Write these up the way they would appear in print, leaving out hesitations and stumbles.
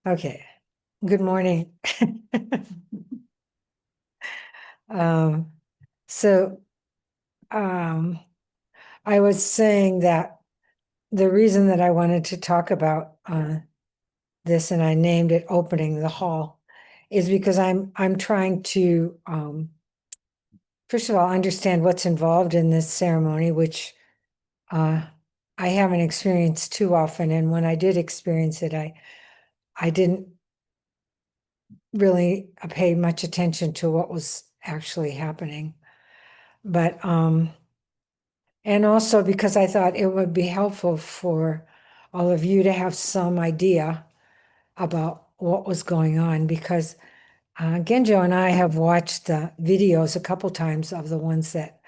Okay, good morning. Um, so, um, I was saying that the reason that I wanted to talk about this, and I named it Opening the Hall, is because I'm trying to first of all understand what's involved in this ceremony, which I haven't experienced too often, and when I did experience it, I didn't really pay much attention to what was actually happening. But and also because I thought it would be helpful for all of you to have some idea about what was going on, because Genjo and I have watched the videos a couple times of the ones that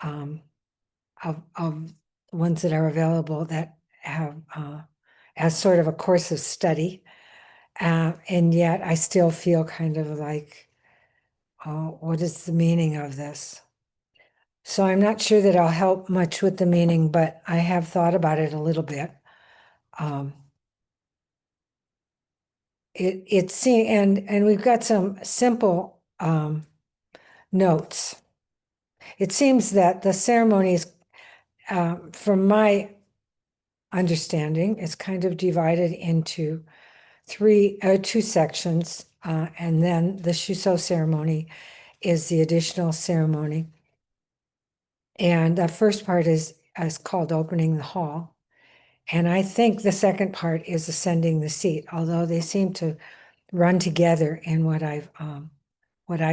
of ones that are available that have as sort of a course of study, and yet I still feel kind of like, what is the meaning of this? So I'm not sure that I'll help much with the meaning, but I have thought about it a little bit. It seems, and we've got some simple notes. It seems that the ceremony is, from my understanding, is kind of divided into two sections, and then the Shuso ceremony is the additional ceremony. And the first part is called opening the hall. And I think the second part is ascending the seat, although they seem to run together in what I've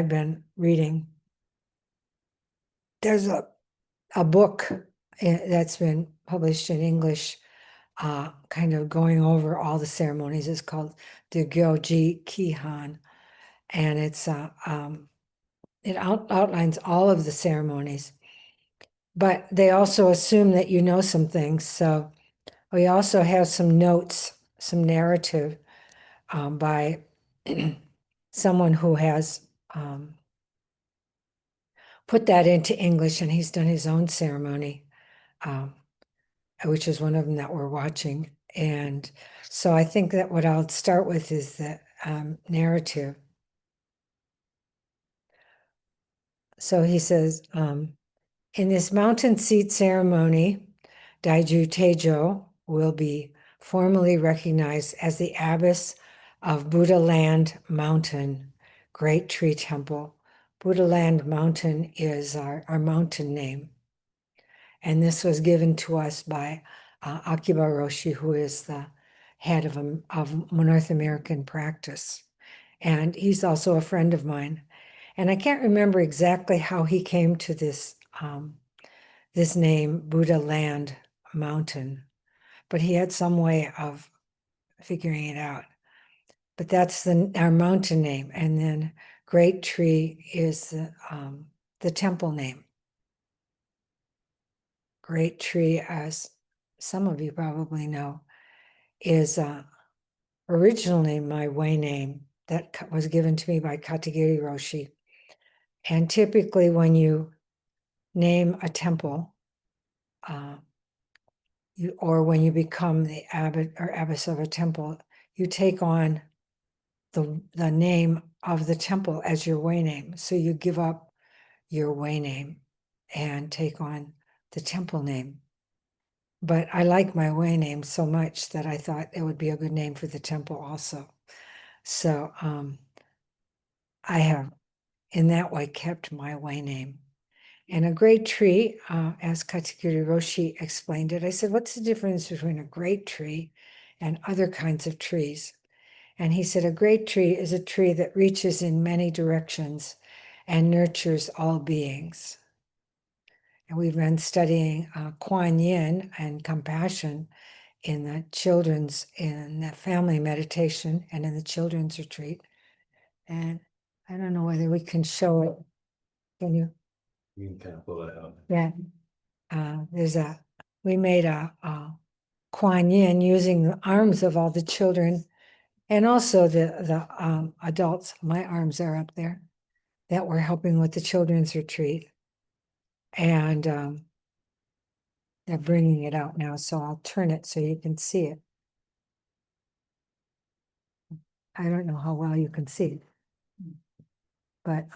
been reading. There's a book that's been published in English, kind of going over all the ceremonies. It's called the Hokyoji Kihan, and it outlines all of the ceremonies. But they also assume that you know some things. So we also have some notes, some narrative by someone who has put that into English, and he's done his own ceremony, which is one of them that we're watching. And so I think that what I'll start with is the narrative. So he says, in this mountain seat ceremony, Daiju Teijo will be formally recognized as the abbess of Buddha Land Mountain, Great Tree Temple. Buddha Land Mountain is our mountain name. And this was given to us by Akiba Roshi, who is the head of North American practice. And he's also a friend of mine. And I can't remember exactly how he came to this name, Buddha Land Mountain, but he had some way of figuring it out. But that's our mountain name. And then Great Tree is the temple name. Great Tree, as some of you probably know, is originally my way name that was given to me by Katagiri Roshi. And typically when you name a temple, or when you become the abbot or abbess of a temple, you take on the name of the temple as your way name. So you give up your way name and take on the temple name. But I like my way name so much that I thought it would be a good name for the temple also. So I have, in that way, kept my way name. And a great tree, as Katsukiri Roshi explained it, I said, what's the difference between a great tree and other kinds of trees? And he said, a great tree is a tree that reaches in many directions and nurtures all beings. And we've been studying Kuan Yin and compassion in the family meditation and in the children's retreat. And I don't know whether we can show it. Can you? You can kind of pull that out. Yeah. We made a Kuan Yin using the arms of all the children and also the adults. My arms are up there that were helping with the children's retreat. And they're bringing it out now, so I'll turn it so you can see it. I don't know how well you can see. But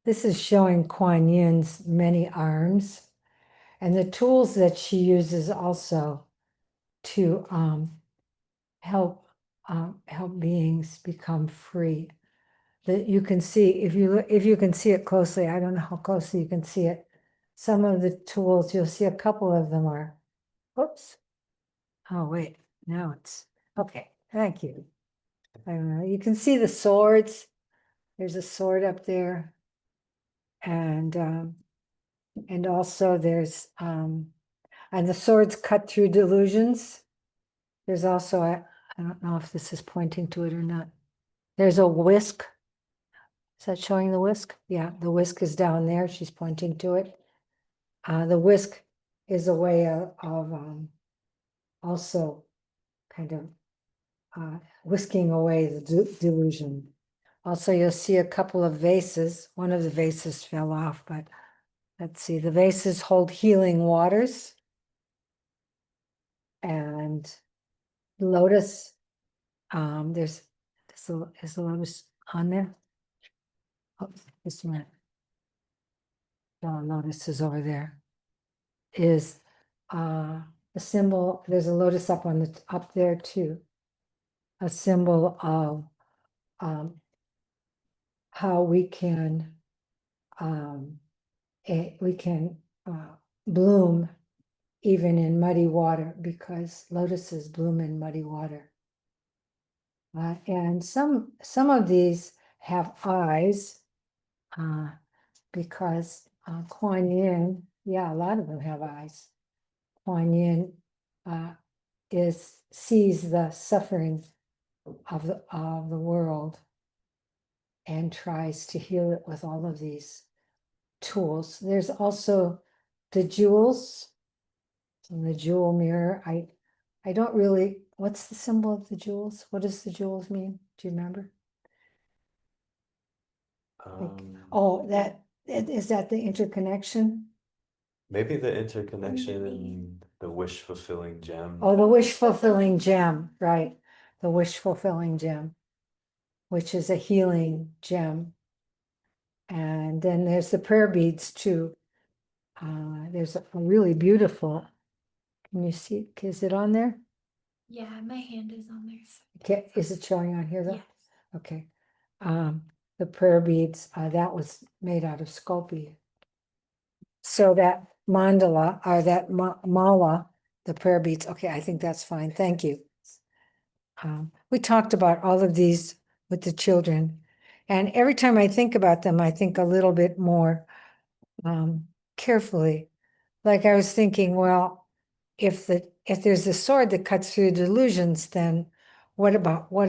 this is showing Kuan Yin's many arms and the tools that she uses also to help beings become free. That you can see, if you can see it closely, I don't know how closely you can see it. Some of the tools, you'll see a couple of them are, oops. Oh, wait, now it's, okay, thank you. I don't know, you can see the swords. There's a sword up there. And also there's, and the swords cut through delusions. There's also, I don't know if this is pointing to it or not. There's a whisk. Is that showing the whisk? Yeah, the whisk is down there. She's pointing to it. The whisk is a way of also kind of whisking away the delusion. Also, you'll see a couple of vases. One of the vases fell off, but let's see. The vases hold healing waters. And lotus, is the lotus on there? Oh, just a minute. Oh, lotus is over there. Is a symbol, there's a lotus up there too. A symbol of how we can bloom even in muddy water, because lotuses bloom in muddy water. And some of these have eyes, because Kuan Yin, yeah, a lot of them have eyes. Kuan Yin sees the suffering of the world and tries to heal it with all of these tools. There's also the jewels, and the jewel mirror. I don't really, what's the symbol of the jewels? What does the jewels mean? Do you remember? Oh, is that the interconnection? Maybe the interconnection and the wish fulfilling gem. Oh, the wish fulfilling gem, right? The wish fulfilling gem, which is a healing gem. And then there's the prayer beads too. There's a really beautiful, can you see, is it on there? Yeah, my hand is on there. Okay, is it showing on here though? Yes. Okay. The prayer beads, that was made out of Sculpey. So that mandala, or that mala, the prayer beads, okay, I think that's fine, thank you. We talked about all of these with the children, and every time I think about them, I think a little bit more carefully. Like I was thinking, well, if there's a sword that cuts through delusions, then what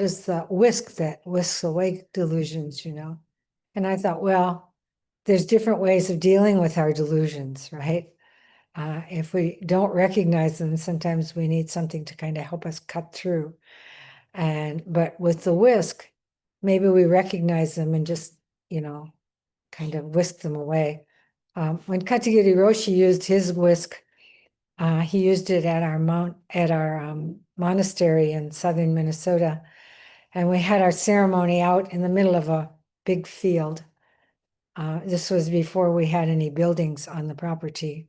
is the whisk that whisks away delusions, you know? And I thought, well, there's different ways of dealing with our delusions, right? If we don't recognize them, sometimes we need something to kind of help us cut through. But with the whisk, maybe we recognize them and just, kind of whisk them away. When Katagiri Roshi used his whisk, he used it at our monastery in southern Minnesota, and we had our ceremony out in the middle of a big field. This was before we had any buildings on the property,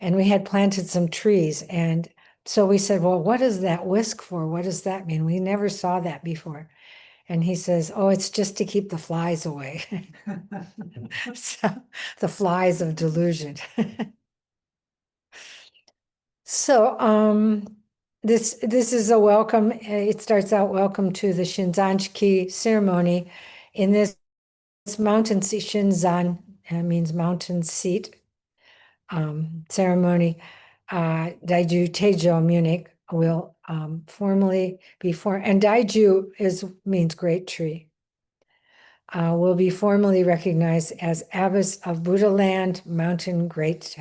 and we had planted some trees. And so we said, well, what is that whisk for? What does that mean? We never saw that before. And he says, oh, it's just to keep the flies away. So, the flies of delusion. So this is a welcome. It starts out, welcome to the Shinzanshiki ceremony. In this mountain seat, Shinzan means mountain seat ceremony. Daiju Teijo Munich will formally be and Daiju means great tree. Will be formally recognized as Abbess of Buddha Land Mountain Great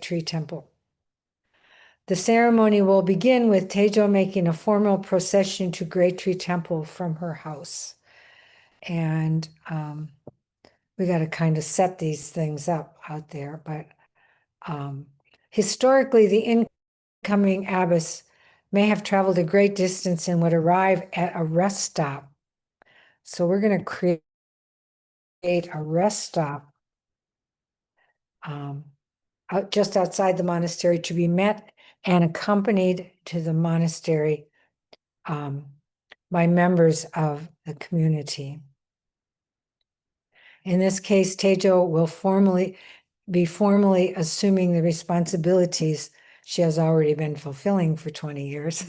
Tree Temple. The ceremony will begin with Teijo making a formal procession to Great Tree Temple from her house. And we got to kind of set these things up out there. But historically, the incoming abbess may have traveled a great distance and would arrive at a rest stop. So we're going to create a rest stop just outside the monastery to be met and accompanied to the monastery by members of the community. In this case, Teijo will be formally assuming the responsibilities she has already been fulfilling for 20 years.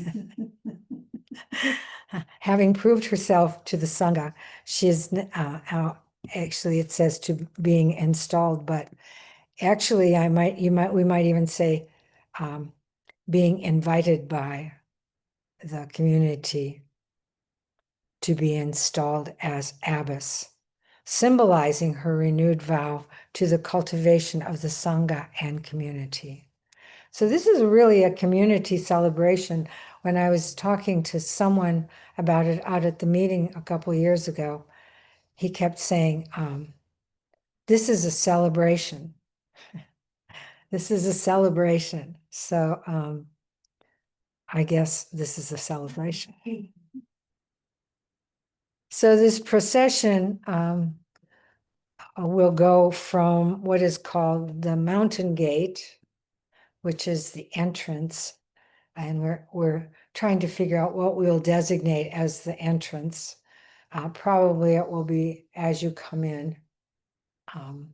Having proved herself to the Sangha, she is actually, it says to being installed, but actually we might even say being invited by the community to be installed as abbess, symbolizing her renewed vow to the cultivation of the Sangha and community. So this is really a community celebration. When I was talking to someone about it out at the meeting a couple years ago, he kept saying, this is a celebration. This is a celebration. So I guess this is a celebration. So this procession will go from what is called the mountain gate, which is the entrance, and we're trying to figure out what we'll designate as the entrance. Probably it will be as you come in, and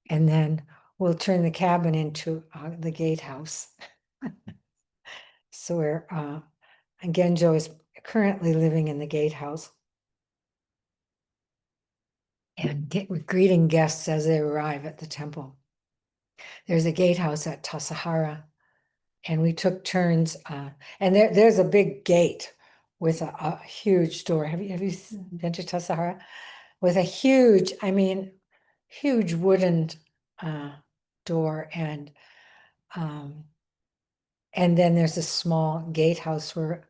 then we'll turn the cabin into the gatehouse. So where Genjo is currently living in the gatehouse and greeting guests as they arrive at the temple. There's a gatehouse at Tassajara, and we took turns. And there's a big gate with a huge door. Have you been to Tassajara? With a huge, huge wooden door, and then there's a small gatehouse where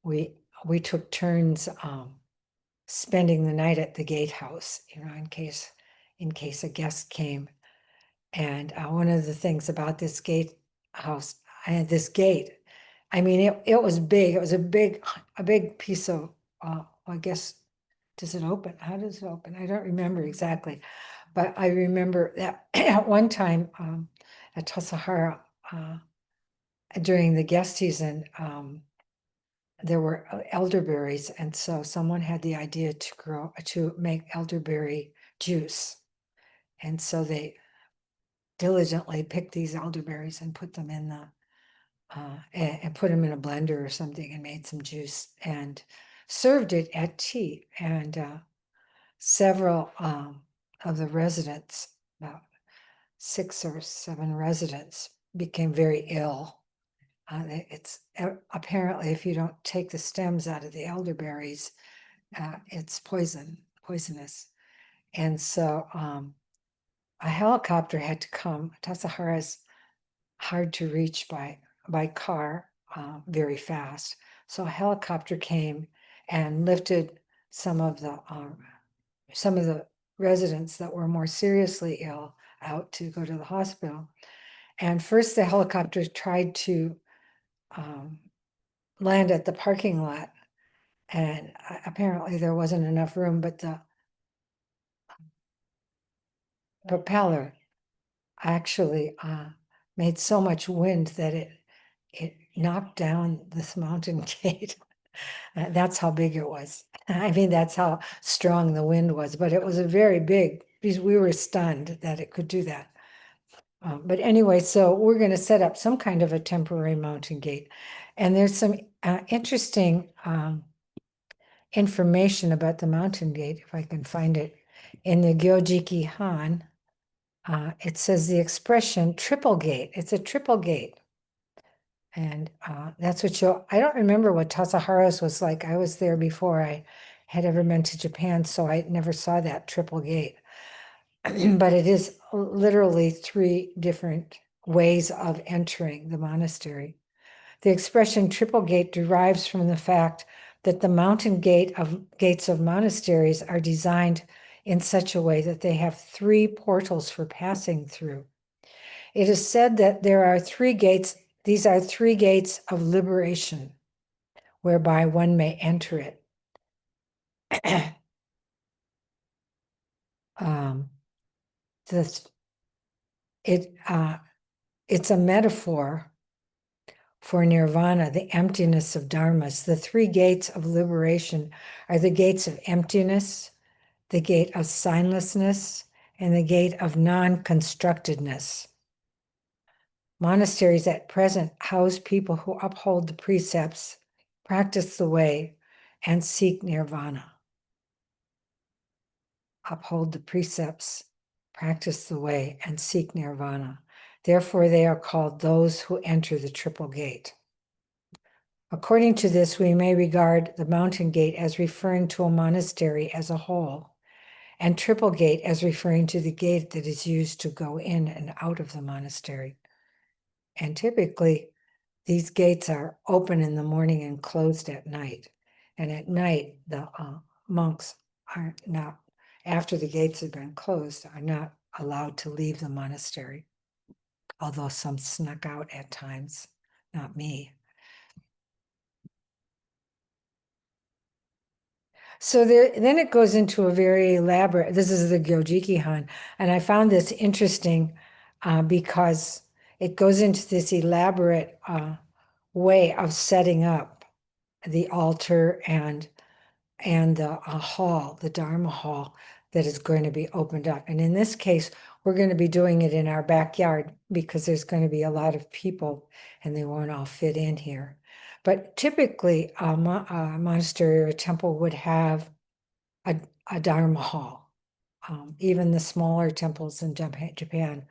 we took turns spending the night at the gatehouse, in case a guest came. And one of the things about this gatehouse, this gate, it was big. It was a big piece of, I guess, does it open? How does it open? I don't remember exactly, but I remember that at one time at Tassajara, during the guest season, there were elderberries, and so someone had the idea to make elderberry juice, and so they diligently picked these elderberries and put them in the and put them in a blender or something and made some juice and served it at tea. And several of the residents, about 6 or 7 residents, became very ill. It's apparently, if you don't take the stems out of the elderberries, it's poisonous. And so a helicopter had to come. Tassajara is hard to reach by car very fast. So a helicopter came and lifted some of the residents that were more seriously ill out to go to the hospital. And first the helicopter tried to land at the parking lot, and apparently there wasn't enough room, but the propeller actually made so much wind that it knocked down this mountain gate. That's how big it was. That's how strong the wind was, but it was a very big, because we were stunned that it could do that. But anyway, so we're going to set up some kind of a temporary mountain gate. And there's some interesting information about the mountain gate, if I can find it. In the Gyojiki Han, it says the expression triple gate. It's a triple gate. And that's what I don't remember what Tassajara's was like. I was there before I had ever been to Japan, so I never saw that triple gate. But it is literally 3 different ways of entering the monastery. The expression triple gate derives from the fact that the mountain gates of monasteries are designed in such a way that they have 3 portals for passing through. It is said that there are 3 gates these are three gates of liberation, whereby one may enter it. This, it's a metaphor for nirvana, the emptiness of dharmas. The three gates of liberation are the gates of emptiness, the gate of signlessness, and the gate of non-constructedness. Monasteries at present house people who uphold the precepts, practice the way, and seek nirvana. Uphold the precepts, practice the way, and seek nirvana. Therefore, they are called those who enter the triple gate. According to this, we may regard the mountain gate as referring to a monastery as a whole, and triple gate as referring to the gate that is used to go in and out of the monastery. And typically, these gates are open in the morning and closed at night. And at night, the monks are not, after the gates have been closed, are not allowed to leave the monastery, although some snuck out at times, not me. So then it goes into a very elaborate, this is the Gyojikihan, and I found this interesting because it goes into this elaborate way of setting up the altar and the hall, the Dharma hall that is going to be opened up. And in this case, we're going to be doing it in our backyard because there's going to be a lot of people and they won't all fit in here. But typically, a monastery or a temple would have a Dharma hall. Even the smaller temples in Japan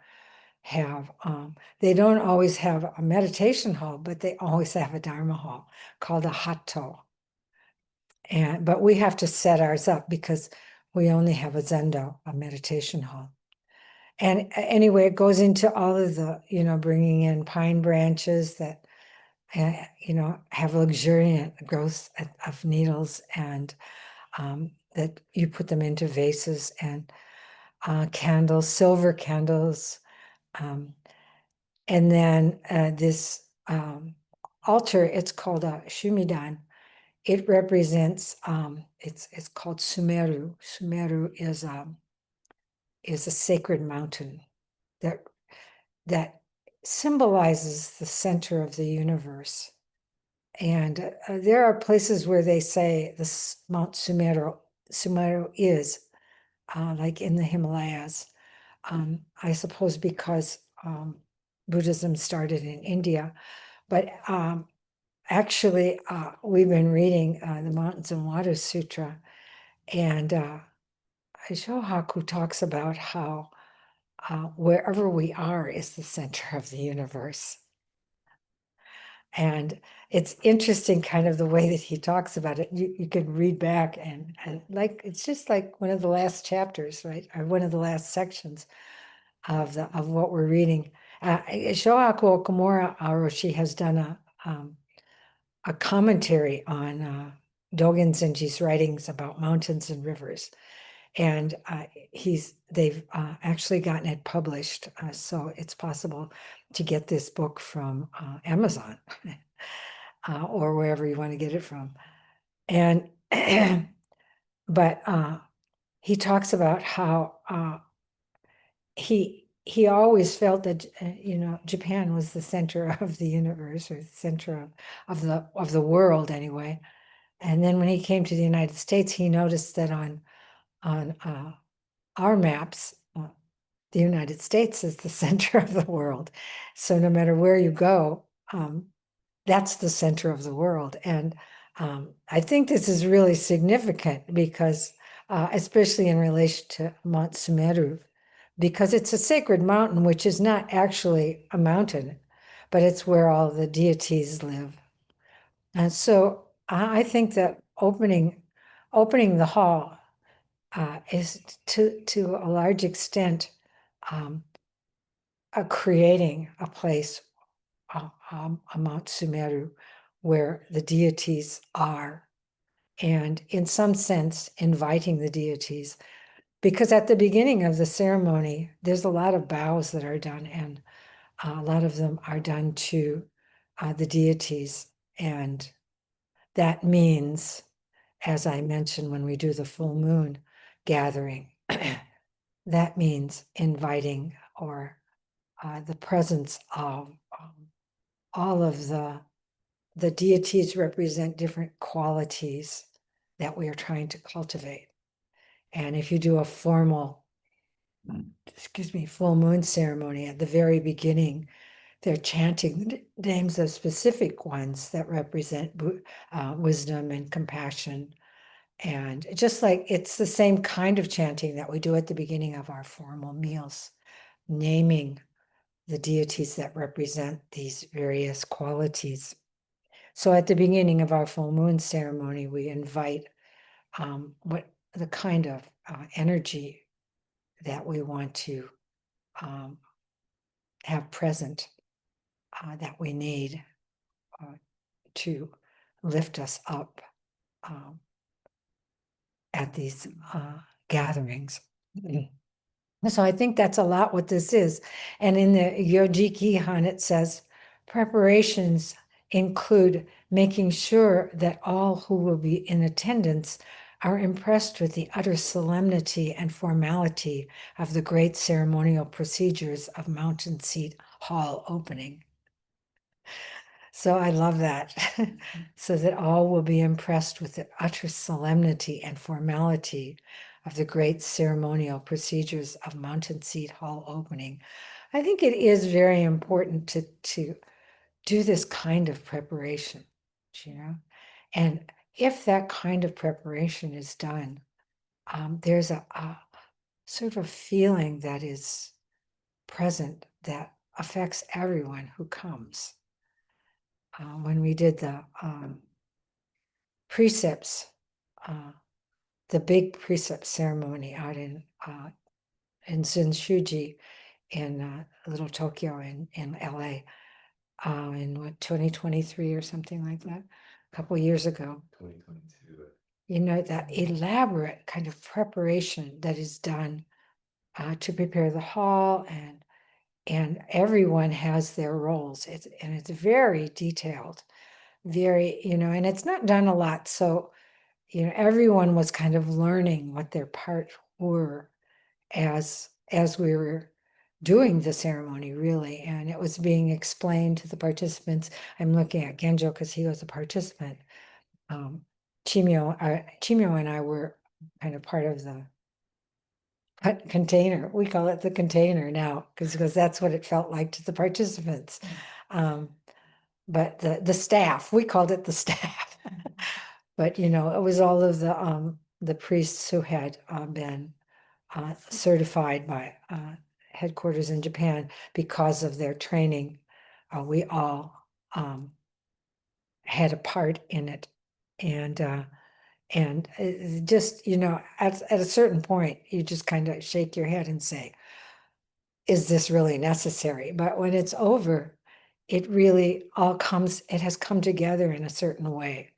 have, they don't always have a meditation hall, but they always have a Dharma hall called a hatto. But we have to set ours up because we only have a zendo, a meditation hall. And anyway, it goes into all of the, bringing in pine branches that, have luxuriant growth of needles, and that you put them into vases, and candles, silver candles. And then this altar, it's called a shumidan. It represents, it's called Sumeru. Sumeru is a sacred mountain that symbolizes the center of the universe. And there are places where they say this Mount Sumeru is like in the Himalayas. I suppose because Buddhism started in India, but actually, we've been reading the Mountains and Waters Sutra, and Shohaku talks about how wherever we are is the center of the universe. And it's interesting kind of the way that he talks about it. You can read back and like, it's just like one of the last chapters, right? Or one of the last sections of what we're reading. Shohaku Okumura Aroshi has done a commentary on Dogen Zenji's writings about mountains and rivers. And they've actually gotten it published. So it's possible to get this book from Amazon or wherever you want to get it from. And, but he talks about how he always felt that, Japan was the center of the universe, or the center of the world anyway. And then when he came to the United States, he noticed that on our maps, the United States is the center of the world. So no matter where you go, that's the center of the world. And I think this is really significant because, especially in relation to Mount Sumeru, because it's a sacred mountain, which is not actually a mountain, but it's where all the deities live. And so I think that opening the hall is to a large extent creating a place, a Mount Sumeru, where the deities are, and in some sense inviting the deities. Because at the beginning of the ceremony, there's a lot of bows that are done, and a lot of them are done to the deities. And that means, as I mentioned when we do the full moon gathering, that means inviting or the presence of all of the deities represent different qualities that we are trying to cultivate. And if you do a formal, full moon ceremony at the very beginning, they're chanting the names of specific ones that represent wisdom and compassion. And just like it's the same kind of chanting that we do at the beginning of our formal meals, naming the deities that represent these various qualities. So at the beginning of our full moon ceremony, we invite what the kind of energy that we want to have present, that we need to lift us up at these gatherings. So I think that's a lot what this is. And in the Yojiki Han, it says, preparations include making sure that all who will be in attendance are impressed with the utter solemnity and formality of the great ceremonial procedures of Mountain Seat Hall opening. So I love that. So that all will be impressed with the utter solemnity and formality of the great ceremonial procedures of Mountain Seat Hall opening. I think it is very important to do this kind of preparation, you know, and if that kind of preparation is done, there's a sort of feeling that is present that affects everyone who comes. When we did the precepts, the big precept ceremony out in Zinshuji in Little Tokyo in LA, in what, 2023 or something like that, a couple years ago. 2022. You know, that elaborate kind of preparation that is done to prepare the hall, and everyone has their roles. It's very detailed, very, you know, and it's not done a lot. So, you know, everyone was kind of learning what their parts were as we were doing the ceremony, really. And it was being explained to the participants. I'm looking at Genjo because he was a participant. Chimio and I were kind of part of the container. We call it the container now because that's what it felt like to the participants. But the staff, we called it the staff. But you know, it was all of the priests who had been certified by headquarters in Japan because of their training. We all had a part in it, and just, you know, at a certain point, you just kind of shake your head and say, is this really necessary? But when it's over, it really it has come together in a certain way.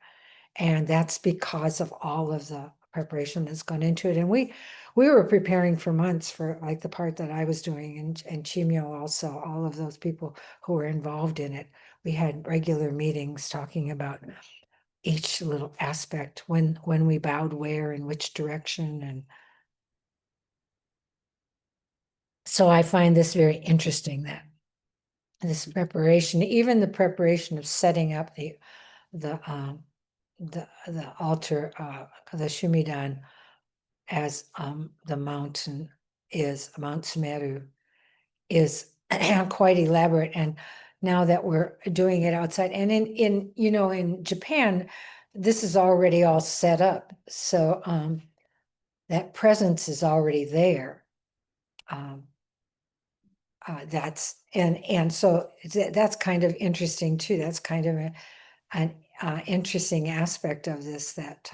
And that's because of all of the preparation that's gone into it. And we were preparing for months for like the part that I was doing, and Chimio also, all of those people who were involved in it. We had regular meetings talking about each little aspect, when we bowed where, in which direction. And so I find this very interesting, that this preparation, even the preparation of setting up the altar, the Shumidan, as the mountain is, Mount Sumeru, is quite elaborate. And now that we're doing it outside, and in you know, in Japan, this is already all set up. So that presence is already there. That's and so that's kind of interesting too. That's kind of an interesting aspect of this, that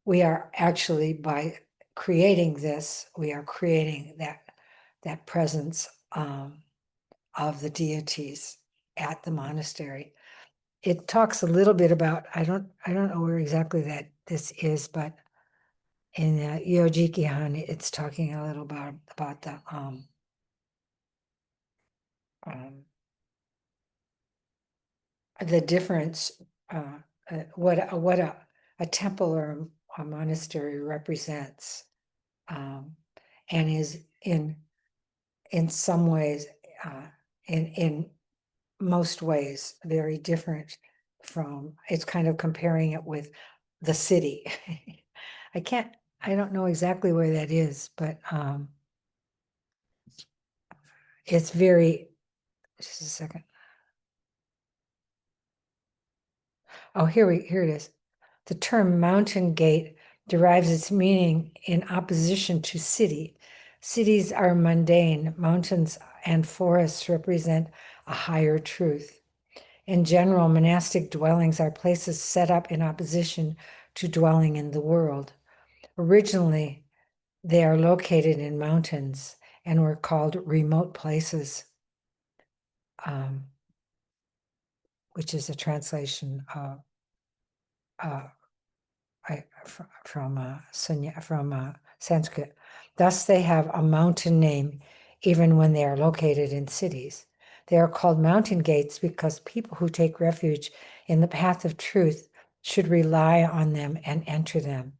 we are actually, by creating this, we are creating that presence of the deities at the monastery. It talks a little bit about, I don't know where exactly that this is, but in Yojikihan, it's talking a little about the the difference, what a temple or a monastery represents, and is in some ways, in most ways, very different from. It's kind of comparing it with the city. I don't know exactly where that is, but it's very. Just a second. Oh, here it is. The term mountain gate derives its meaning in opposition to city. Cities are mundane. Mountains and forests represent a higher truth. In general, monastic dwellings are places set up in opposition to dwelling in the world. Originally, they are located in mountains and were called remote places, which is a translation of from Sanskrit. Thus, they have a mountain name even when they are located in cities. They are called mountain gates because people who take refuge in the path of truth should rely on them and enter them.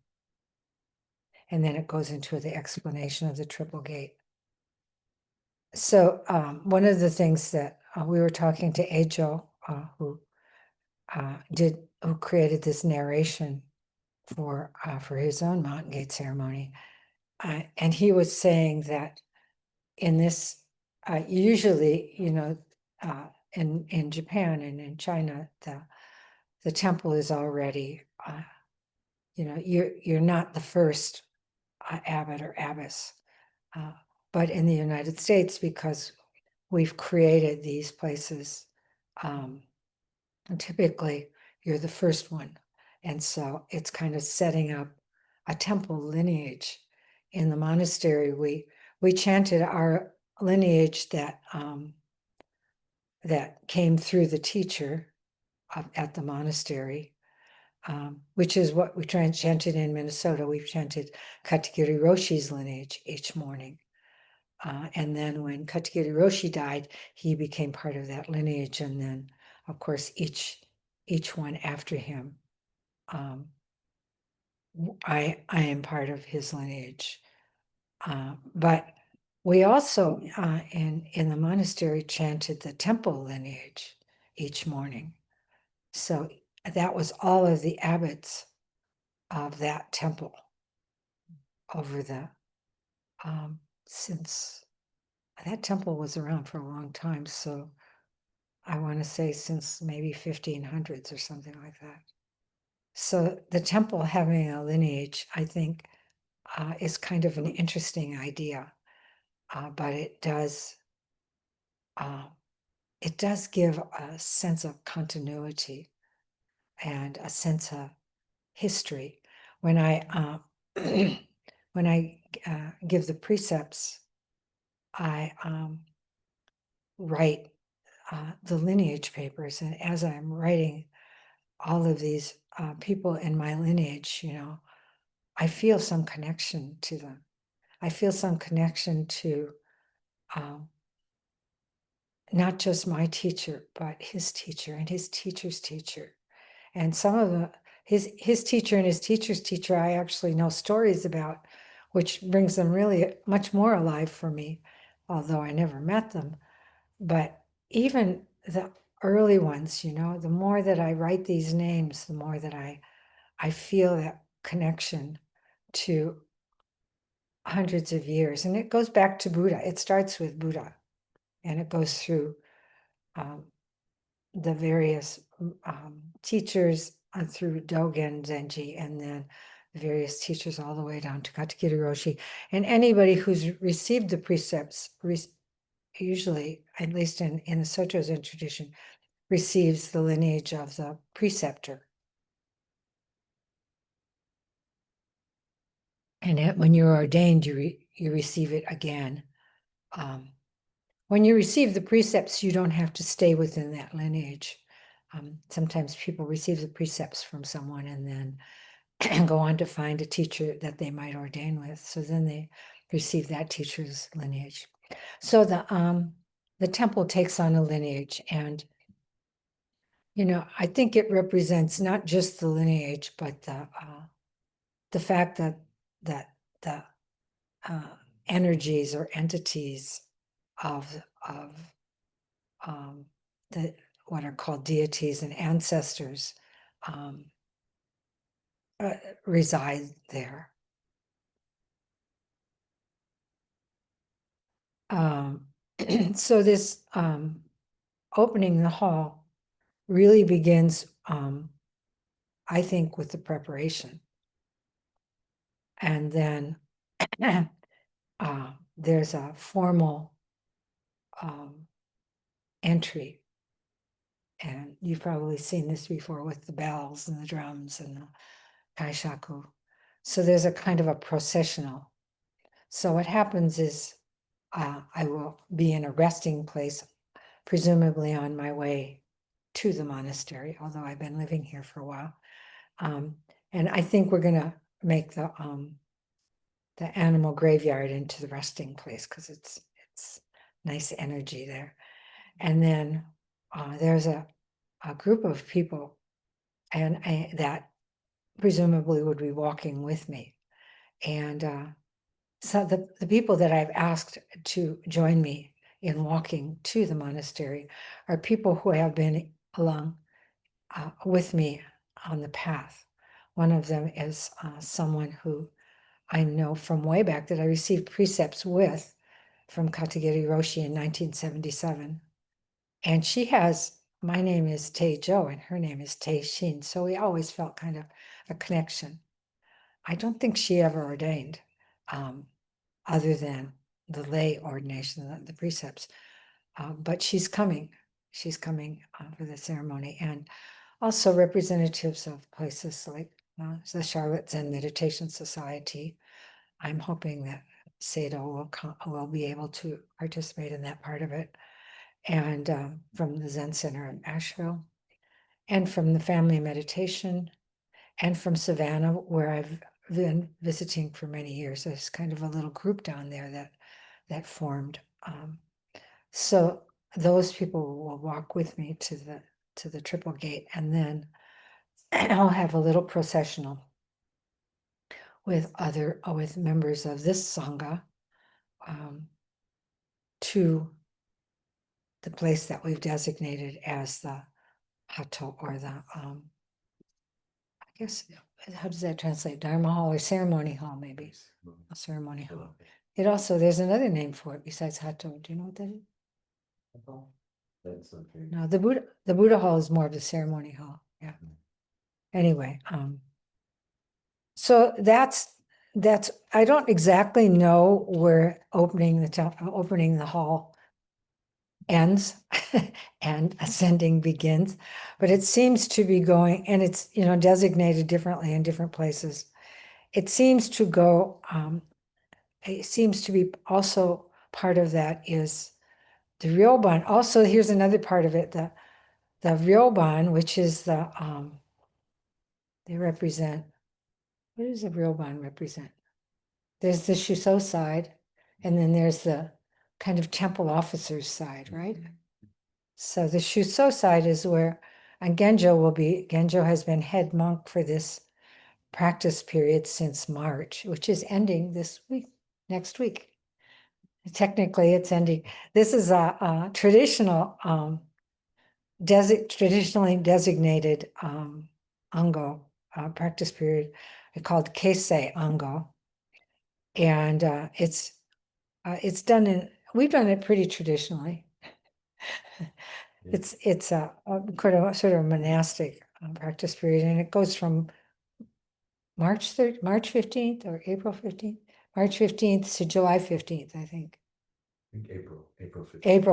And then it goes into the explanation of the triple gate. So one of the things that we were talking to Teijo, who created this narration for his own Mountain Gate ceremony, and he was saying that in this, usually, in Japan and in China, the temple is already, you're not the first abbot or abbess, but in the United States, because we've created these places, and typically you're the first one. And so it's kind of setting up a temple lineage. In the monastery, we chanted our lineage that came through the teacher at the monastery, which is what we chanted in Minnesota. We've chanted Katagiri Roshi's lineage each morning. And then when Katagiri Roshi died, he became part of that lineage. And then, of course, each one after him, I am part of his lineage. But we also, in the monastery, chanted the temple lineage each morning. So that was all of the abbots of that temple over the, since that temple was around for a long time. So I want to say since maybe 1500s or something like that. So the temple having a lineage, I think, is kind of an interesting idea, but it does give a sense of continuity and a sense of history. When I when I give the precepts, I write the lineage papers, and as I'm writing all of these people in my lineage, I feel some connection to them. I feel some connection to not just my teacher, but his teacher and his teacher's teacher. And some of his teacher and his teacher's teacher, I actually know stories about, which brings them really much more alive for me, although I never met them. But even the early ones, the more that I write these names, the more that I feel that connection to hundreds of years. And it goes back to Buddha. It starts with Buddha, and it goes through the various teachers through Dogen Zenji, and then the various teachers all the way down to Katagiri Roshi. And anybody who's received the precepts, usually, at least in the Soto Zen tradition, receives the lineage of the preceptor. And when you're ordained, you receive it again. When you receive the precepts, you don't have to stay within that lineage. Sometimes people receive the precepts from someone and then go on to find a teacher that they might ordain with. So then they receive that teacher's lineage. So the temple takes on a lineage, and I think it represents not just the lineage, but the fact that the energies or entities of the what are called deities and ancestors reside there. So this opening the hall really begins, I think, with the preparation. And then there's a formal entry. And you've probably seen this before with the bells and the drums and the kaishaku. So there's a kind of a processional. So what happens is I will be in a resting place, presumably on my way to the monastery, although I've been living here for a while. And I think we're going to make the animal graveyard into the resting place because it's nice energy there. And then there's a group of people and that presumably would be walking with me. And so the people that I've asked to join me in walking to the monastery are people who have been along with me on the path. One of them is someone who I know from way back that I received precepts with from Katagiri Roshi in 1977. And she has, my name is Teijo and her name is Teishin. So we always felt kind of a connection. I don't think she ever ordained, other than the lay ordination, the precepts. But she's coming. She's coming for the ceremony. And also representatives of places like the Charlotte Zen Meditation Society. I'm hoping that Sado will be able to participate in that part of it. And from the Zen Center in Asheville, and from the Family Meditation, and from Savannah, where I've been visiting for many years. There's kind of a little group down there that formed. So those people will walk with me to the triple gate, and then I'll have a little processional with members of this sangha to the place that we've designated as the hato, or the I guess, how does that translate? Dharma hall or ceremony hall, maybe. A ceremony hall. It also, there's another name for it besides hato. Do you know what that is? That's okay. No, the Buddha hall is more of the ceremony hall. Yeah. Anyway, so that's I don't exactly know where opening the hall ends and ascending begins, but it seems to be going, and it's designated differently in different places. It seems to go. It seems to be also part of that is the ryoban. Also, here's another part of it: the ryoban, which is they represent. What does the ryoban represent? There's the Shuso side, and then there's the kind of temple officers side, right? So the Shuso side is where, and Genjo will be. Genjo has been head monk for this practice period since March, which is ending this week, next week. Technically, it's ending. This is a traditional, traditionally designated ango practice period called Keisei ango, and it's done in. We've done it pretty traditionally. It's a sort of monastic practice period, and it goes from March 15th or April 15th, March 15th to July 15th, I think. April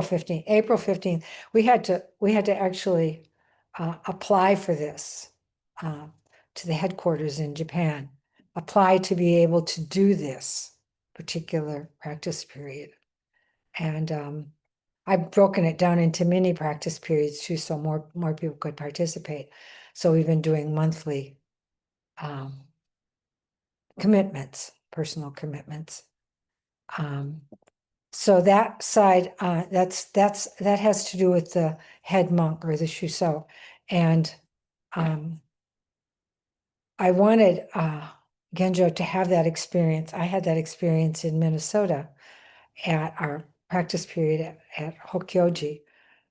15th. April 15th. We had to actually apply for this to the headquarters in Japan, apply to be able to do this particular practice period. And I've broken it down into mini practice periods too, so more people could participate. So we've been doing monthly commitments, personal commitments. So that side, that has to do with the head monk or the shuso. And I wanted Genjo to have that experience. I had that experience in Minnesota at our practice period at Hokyoji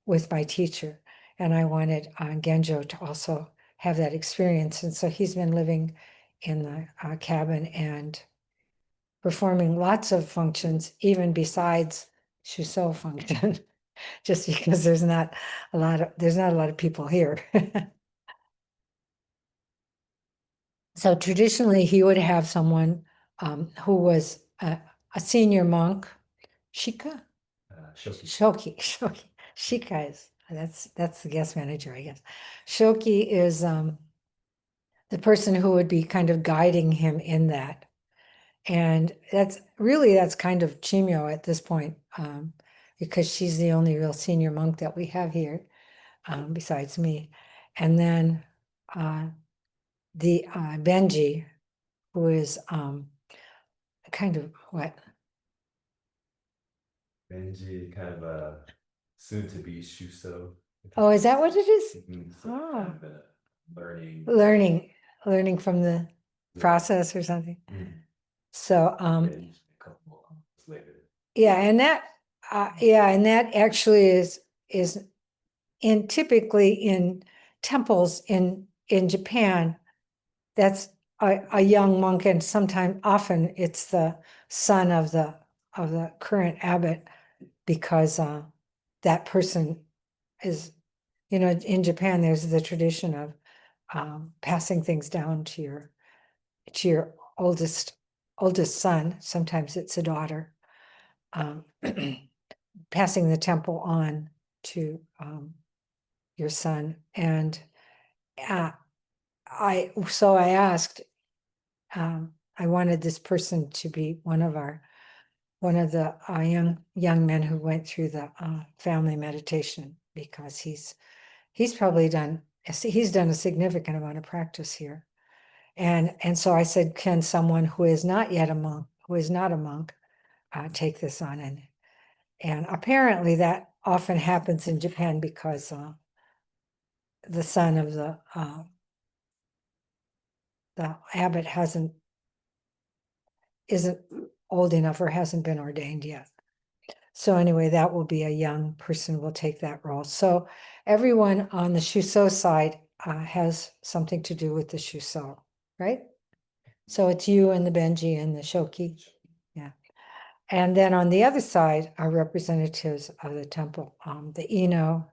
with my teacher. And I wanted Genjo to also have that experience. And so he's been living in the cabin and performing lots of functions, even besides Shuso function, just because there's not a lot of people here. So traditionally, he would have someone who was a senior monk, Shika, Shoki. Shika is that's the guest manager, I guess. Shoki is the person who would be kind of guiding him in that, and that's kind of Chimyo at this point, because she's the only real senior monk that we have here, besides me, and then the Benji, who is kind of what? Benji, kind of a soon-to-be Shuso. Oh, is that what it is? So Oh. kind of a Learning from the process or something. So a couple months later. yeah, and that actually is in typically in temples in Japan, that's a young monk, and often it's the son of the current abbot, because that person is, in Japan, there's the tradition of passing things down to your oldest son. Sometimes it's a daughter, passing the temple on to your son. And I asked, I wanted this person to be one of the young men who went through the family meditation, because he's done a significant amount of practice here. And so I said, can someone who is not yet a monk, take this on? And apparently that often happens in Japan, because the son of the abbot isn't old enough or hasn't been ordained yet. So anyway, that will be a young person will take that role. So everyone on the Shuso side has something to do with the Shuso, right? So it's you and the Benji and the Shoki. Yeah. And then on the other side are representatives of the temple, the Ino,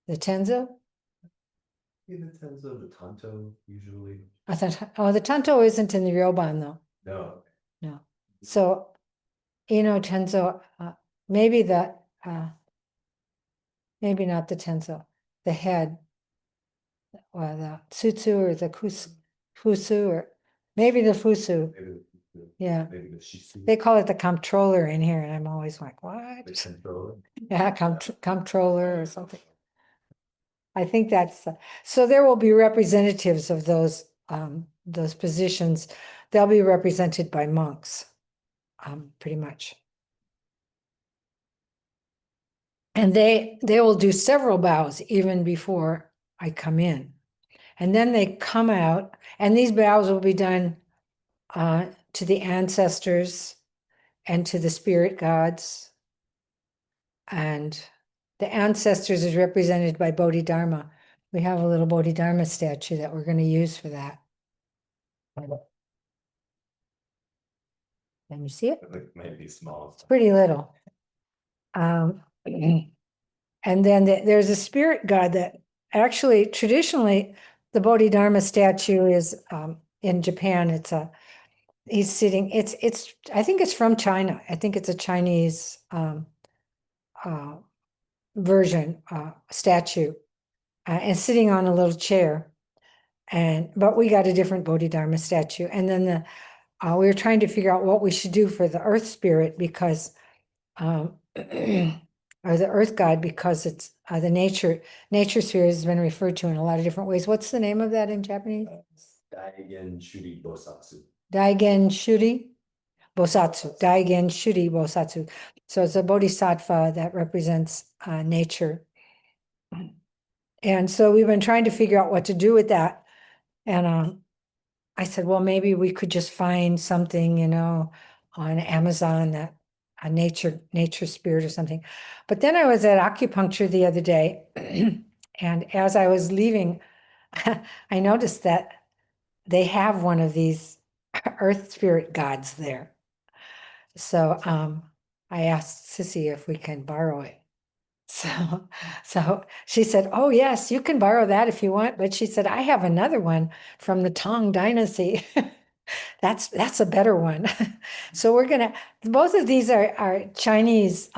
the Tenzo. Yeah, the Tenzo, the Tanto, usually. The Tanto isn't in the Ryoban, though. No. So Ino, Tenzo, maybe maybe not the Tenzo, the head, or the Tsutsu, or the Fusu, or maybe the Fusu. Maybe Yeah. maybe the Shisu. They call it the comptroller in here, and I'm always like, what? The controller. Yeah, comptroller or something. I think that's, so there will be representatives of those positions. They'll be represented by monks, pretty much. And they will do several bows even before I come in. And then they come out, and these bows will be done to the ancestors and to the spirit gods. And the ancestors is represented by Bodhidharma. We have a little Bodhidharma statue that we're going to use for that. Can you see it? It might be small. It's pretty little. And then there's a spirit god that actually traditionally the Bodhidharma statue is in Japan. He's sitting, I think it's from China. I think it's a Chinese version statue, and sitting on a little chair. But we got a different Bodhidharma statue. And then we were trying to figure out what we should do for the earth spirit, because or the earth god, because it's the nature spirit has been referred to in a lot of different ways. What's the name of that in Japanese? Daigen Shuri Bosatsu. Daigen Shuri Bosatsu. Daigen Shuri Bosatsu. So it's a bodhisattva that represents nature. And so we've been trying to figure out what to do with that. And I said, well, maybe we could just find something, on Amazon, that a nature spirit or something. But then I was at acupuncture the other day, and as I was leaving, I noticed that they have one of these earth spirit gods there. So I asked Sissy if we can borrow it. So she said, oh yes, you can borrow that if you want. But she said, I have another one from the Tang Dynasty. That's a better one. So both of these are Chinese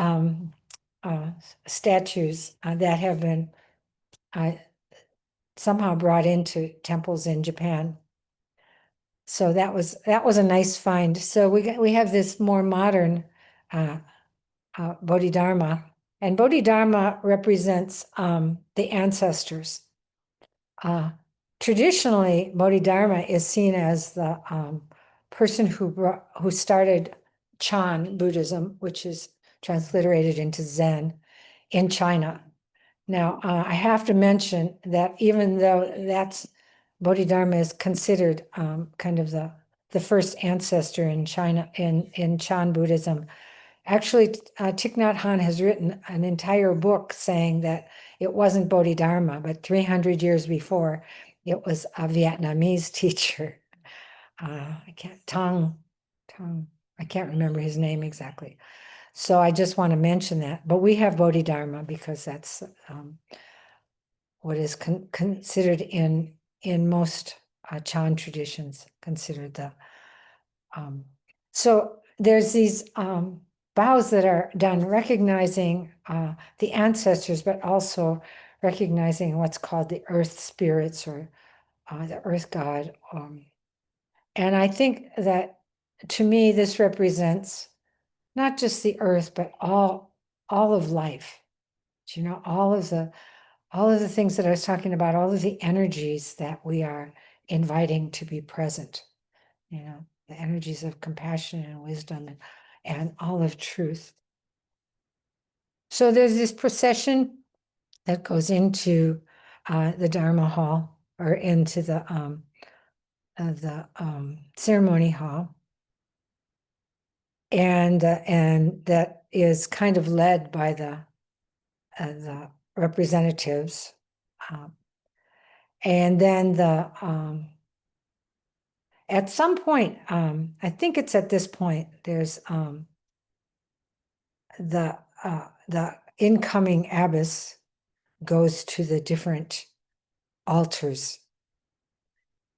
statues that have been somehow brought into temples in Japan. So that was a nice find. So we have this more modern Bodhidharma, and Bodhidharma represents the ancestors. Traditionally, Bodhidharma is seen as the person who started Chan Buddhism, which is transliterated into Zen in China. Now, I have to mention that even though Bodhidharma is considered kind of the first ancestor in China in Chan Buddhism, actually, Thich Nhat Hanh has written an entire book saying that it wasn't Bodhidharma, but 300 years before, it was a Vietnamese teacher. I can't remember his name exactly. So I just want to mention that. But we have Bodhidharma because that's what is considered in most Chan traditions, considered the. So there's these vows that are done recognizing the ancestors, but also recognizing what's called the earth spirits or the earth god. And I think that to me, this represents not just the earth, but all of life. All of the things that I was talking about, all of the energies that we are inviting to be present, the energies of compassion and wisdom and all of truth. So there's this procession that goes into the Dharma hall or into the ceremony hall. And that is kind of led by the representatives. And then at some point, I think it's at this point, there's the incoming abbess goes to the different altars.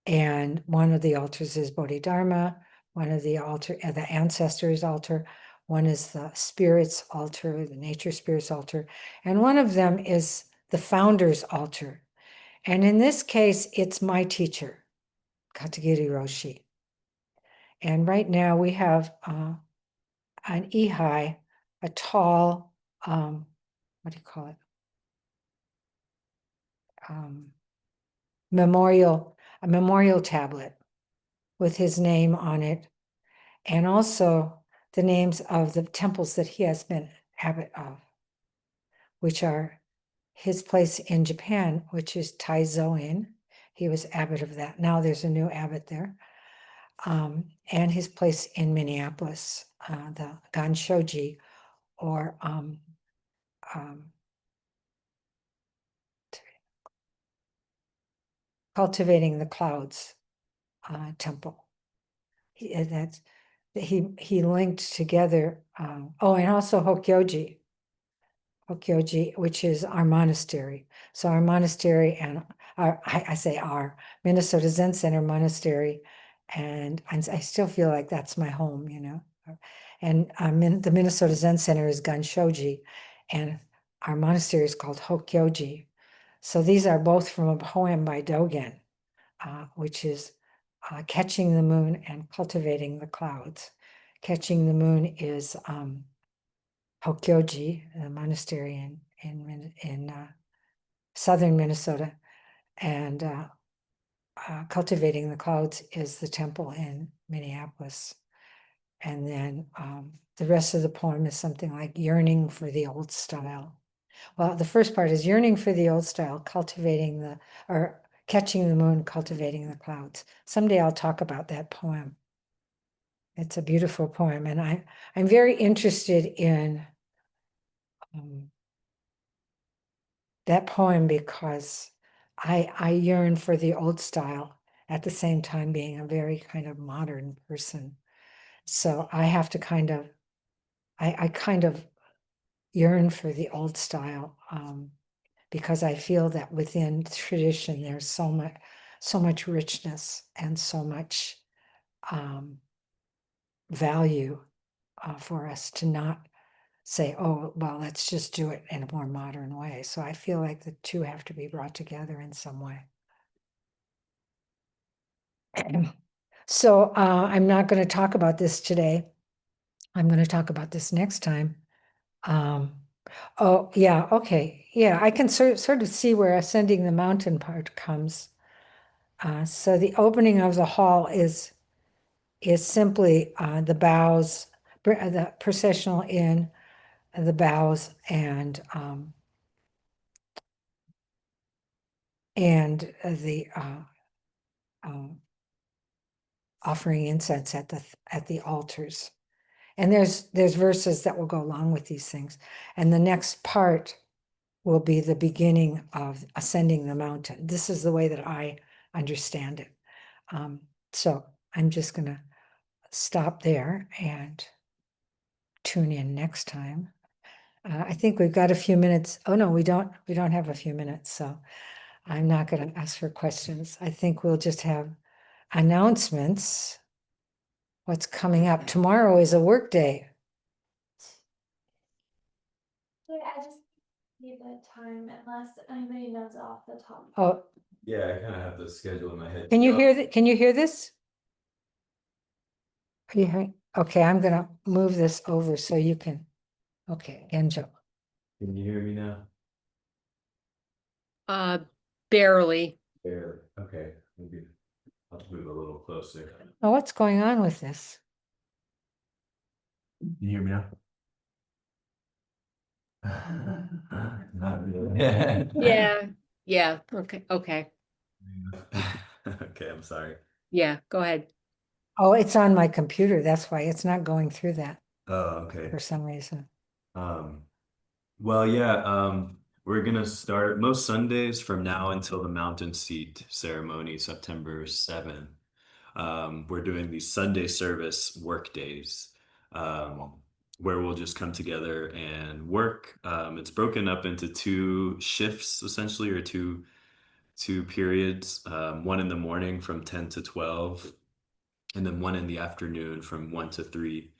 And one of the altars is Bodhidharma, one of the ancestors' altar, one is the spirits altar, the nature spirits altar, and one of them is the founder's altar. And in this case, it's my teacher, Katagiri Roshi. And right now we have an ihai, a tall, what do you call it? A memorial tablet with his name on it, and also the names of the temples that he has been abbot of, which are his place in Japan, which is Taizo. He was abbot of that. Now there's a new abbot there. And his place in Minneapolis, the Ganshoji, or Cultivating the Clouds temple. He linked together. And also Hokyoji, which is our monastery. So our monastery and I say our Minnesota Zen Center monastery, and I still feel like that's my home, And the Minnesota Zen Center is Ganshoji, and our monastery is called Hokyoji. So these are both from a poem by Dogen, which is Catching the Moon and Cultivating the Clouds. Catching the Moon is Hokyoji, the monastery in southern Minnesota, and Cultivating the Clouds is the temple in Minneapolis. And then the rest of the poem is something like Yearning for the Old Style. Well, the first part is yearning for the old style, or catching the moon, cultivating the clouds. Someday I'll talk about that poem. It's a beautiful poem, and I'm very interested in that poem because I yearn for the old style at the same time being a very kind of modern person. So I have to I kind of yearn for the old style because I feel that within tradition there's so much richness and so much value for us to not say, oh, well, let's just do it in a more modern way. So I feel like the two have to be brought together in some way. So I'm not going to talk about this today. I'm going to talk about this next time. Oh, yeah, okay. Yeah, I can sort of see where ascending the mountain part comes. So the opening of the hall is simply the bows, the processional in, the bows, and the offering incense at the altars. And there's verses that will go along with these things. And the next part will be the beginning of ascending the mountain. This is the way that I understand it. So I'm just going to stop there and tune in next time. I think we've got a few minutes. Oh no, we don't have a few minutes. So I'm not going to ask for questions. I think we'll just have announcements. What's coming up? Tomorrow is a work day. Wait, I just need the time unless anybody knows off the top. Oh, Yeah, I kind of have the schedule in my head. can you hear that? Can you hear this? Are you hearing? Okay, I'm going to move this over so you can. Okay, Enjo. Can you hear me now? Barely. Barely. Okay, maybe I'll move a little closer. Oh, what's going on with this? Can you hear me now? Not really. Yeah. Yeah. Okay. Okay. Okay, I'm sorry. Yeah. Go ahead. Oh, it's on my computer. That's why it's not going through that Oh, okay. for some reason. Well, yeah, we're gonna start most Sundays from now until the Mountain Seat ceremony, September 7th. We're doing these Sunday service work days, where we'll just come together and work. It's broken up into two shifts essentially, or two periods. One in the morning from 10 to 12, and then one in the afternoon from 1 to 3.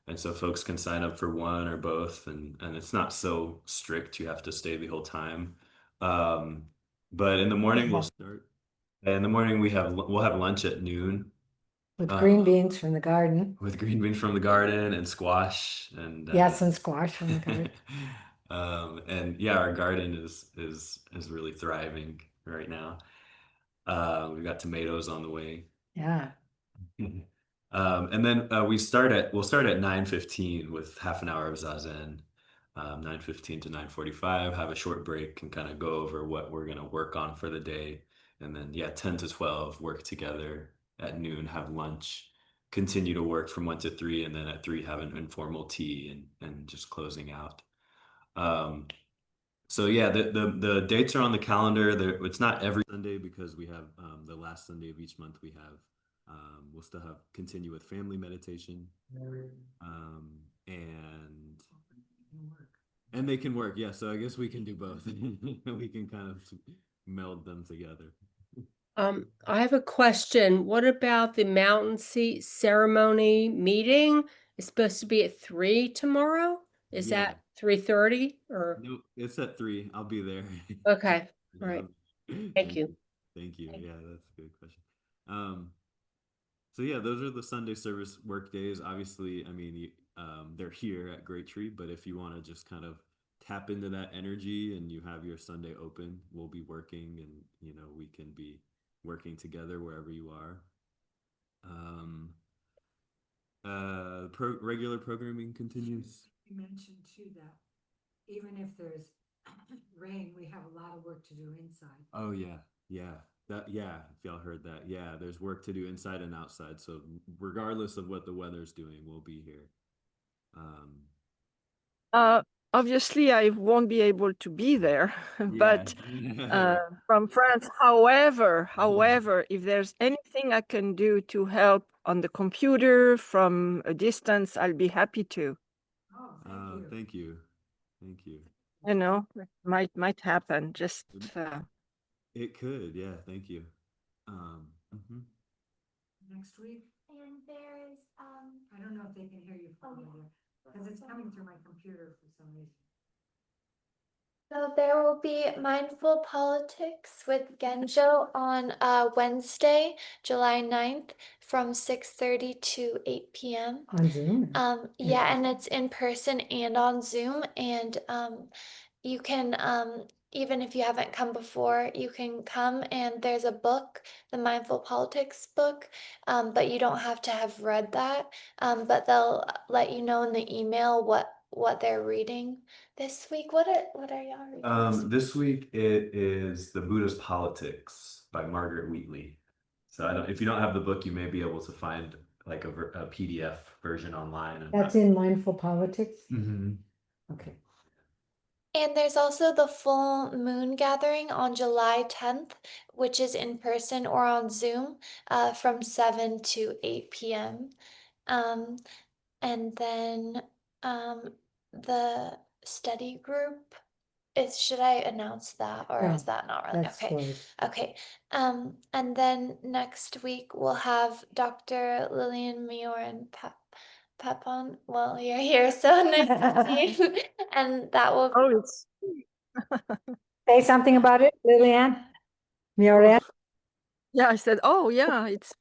And so folks can sign up for one or both, and it's not so strict. You have to stay the whole time. But in the morning we'll start. In the morning we'll have lunch at noon With green beans from the garden. with green beans from the garden and squash and Yes, and squash from the garden. and yeah, our garden is really thriving right now. We've got tomatoes on the way. Yeah. And then we'll start at 9:15 with half an hour of Zazen, 9:15 to 9:45, have a short break and kind of go over what we're going to work on for the day. And then, yeah, 10 to 12, work together at noon, have lunch, continue to work from 1 to 3, and then at 3, have an informal tea and just closing out. So yeah, the dates are on the calendar. It's not every Sunday because we have the last Sunday of each month we have we'll still have continue with family meditation, and they can work. Yeah, so I guess we can do both. We can kind of meld them together. I have a question. What about the mountain seat ceremony meeting? It's supposed to be at 3 tomorrow. Is Yeah. that 3:30 or? Nope, it's at 3. I'll be there. Okay. All right. Yeah. Thank you. Thank you. Yeah, that's a good question. So yeah, those are the Sunday service work days. Obviously, I mean, they're here at Great Tree, but if you want to just kind of tap into that energy and you have your Sunday open, we'll be working, and we can be working together wherever you are. Regular programming continues. You mentioned too that even if there's rain, we have a lot of work to do inside. Oh yeah, yeah. If y'all heard that. Yeah, there's work to do inside and outside. So regardless of what the weather's doing, we'll be here. Uh, Obviously, I won't be able to be there, but from France. However, if there's anything I can do to help on the computer from a distance, I'll be happy to. Oh, Thank you. Thank you. You know, it might happen. Just It could, yeah, thank you. Mhm. Next week, And there's, I don't know if they can hear you from over there, because it's coming through my computer for some reason. so there will be Mindful Politics with Genjo on Wednesday, July 9th from 6:30 to 8 p.m. On Zoom? Yeah, and it's in person and on Zoom, and you can even if you haven't come before, you can come, and there's a book, the Mindful Politics book, but you don't have to have read that. But they'll let you know in the email what they're reading this week. What are y'all reading? This week it is The Buddha's Politics by Margaret Wheatley. So if you don't have the book, you may be able to find like a PDF version online. That's in Mindful Politics? Mhm. Okay. And there's also the full moon gathering on July 10th, which is in person or on Zoom from 7 to 8 p.m. And then the study group should I announce that, or No, is that not really That's okay? closed. Okay. And then next week we'll have Dr. Lillian Muir and Pepon. Well, you're here, so nice to see you. And that will oh, it's Say something about it, Liliane? Mioran? yeah. I said, oh yeah, it's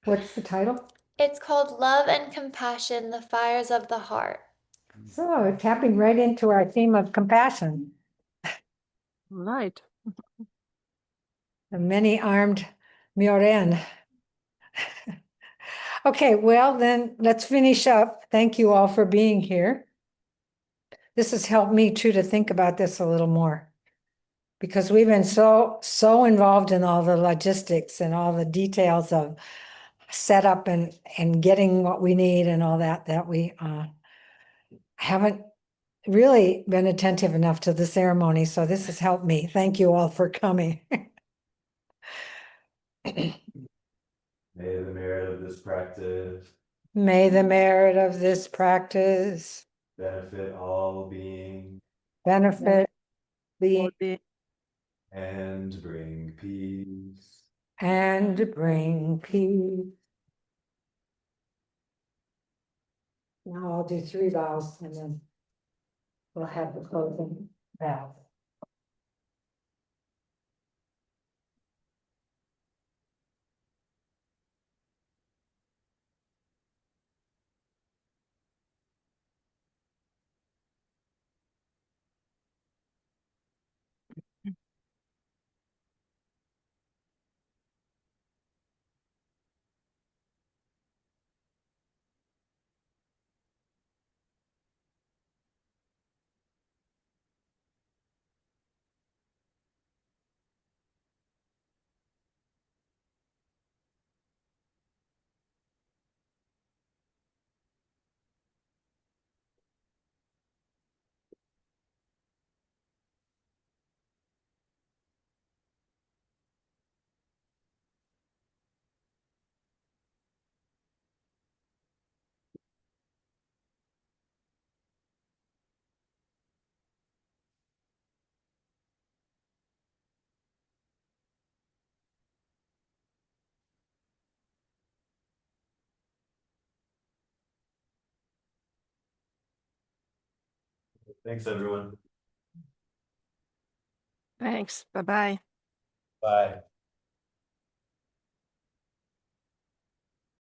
What's the title? It's called Love and Compassion, the Fires of the Heart. So tapping right into our theme of compassion, right. the many-armed Mioren. Okay, well then let's finish up. Thank you all for being here. This has helped me too to think about this a little more, because we've been so involved in all the logistics and all the details of setup and getting what we need and all that we haven't really been attentive enough to the ceremony. So this has helped me. Thank you all for coming. May the merit of this practice May the merit of this practice benefit all beings benefit All the the and bring peace. and bring peace. Now I'll do 3 vows and then we'll have the closing vows. Thanks, everyone. thanks. Bye bye. Bye.